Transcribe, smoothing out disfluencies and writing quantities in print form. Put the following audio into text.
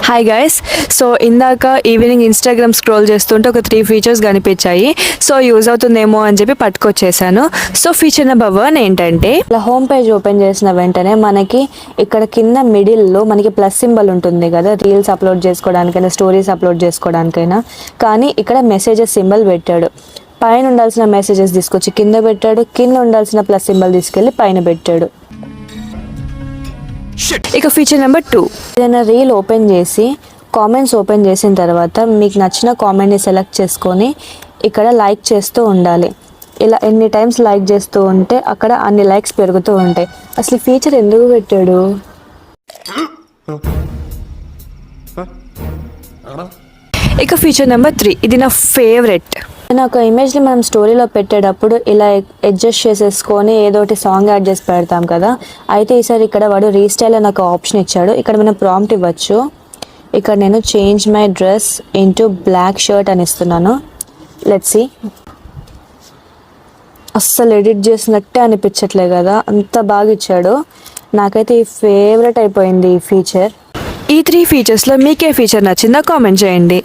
Hi guys. So ఇందాక evening Instagram scroll చేస్తుంటే ఒక 3 ఫీచర్స్ కనిపించాయి. సో యూజ్ అవుతుందేమో అని చెప్పి పట్టుకొచ్చేసాను. సో ఫీచర్ నెంబర్ 1 ఏంటంటే, ఇలా హోమ్ పేజ్ ఓపెన్ చేసిన వెంటనే మనకి ఇక్కడ కింద మిడిల్లో మనకి ప్లస్ సింబల్ ఉంటుంది కదా, రీల్స్ అప్లోడ్ చేసుకోవడానికైనా స్టోరీస్ అప్లోడ్ చేసుకోవడానికైనా. కానీ ఇక్కడ మెసేజెస్ సింబల్ పెట్టాడు. పైన ఉండాల్సిన మెసేజెస్ తీసుకొచ్చి కింద పెట్టాడు, కింద ఉండాల్సిన ప్లస్ సింబల్ తీసుకెళ్ళి పైన పెట్టాడు. ఇక ఫీచర్ నెంబర్ 2, ఏదైనా రీల్ ఓపెన్ చేసి కామెంట్స్ ఓపెన్ చేసిన తర్వాత మీకు నచ్చిన కామెంట్ని సెలెక్ట్ చేసుకొని ఇక్కడ లైక్ చేస్తూ ఉండాలి. ఇలా ఎన్ని టైమ్స్ లైక్ చేస్తూ ఉంటే అక్కడ అన్ని లైక్స్ పెరుగుతూ ఉంటాయి. అసలు ఈ ఫీచర్ ఎందుకు పెట్టాడు? ఇక ఫీచర్ నెంబర్ 3, ఇది నా ఫేవరెట్. ఒక ఇమేజ్ని మనం స్టోరీలో పెట్టేటప్పుడు ఇలా అడ్జస్ట్ చేసేసుకొని ఏదో ఒకటి సాంగ్ యాడ్ చేసి పెడతాం కదా. అయితే ఈసారి ఇక్కడ వాడు రీస్టైల్ అని ఒక ఆప్షన్ ఇచ్చాడు. ఇక్కడ మనం ప్రాంప్ట్ ఇవ్వచ్చు. ఇక్కడ నేను change my dress into black shirt అని ఇస్తున్నాను. Let's see. అస్సలు ఎడిట్ చేసినట్టే అనిపించట్లే కదా, అంత బాగా ఇచ్చాడు. నాకైతే ఈ ఫేవరెట్ అయిపోయింది ఈ ఫీచర్. ఈ 3 ఫీచర్స్లో మీకే ఫీచర్ నచ్చిందో కామెంట్ చేయండి.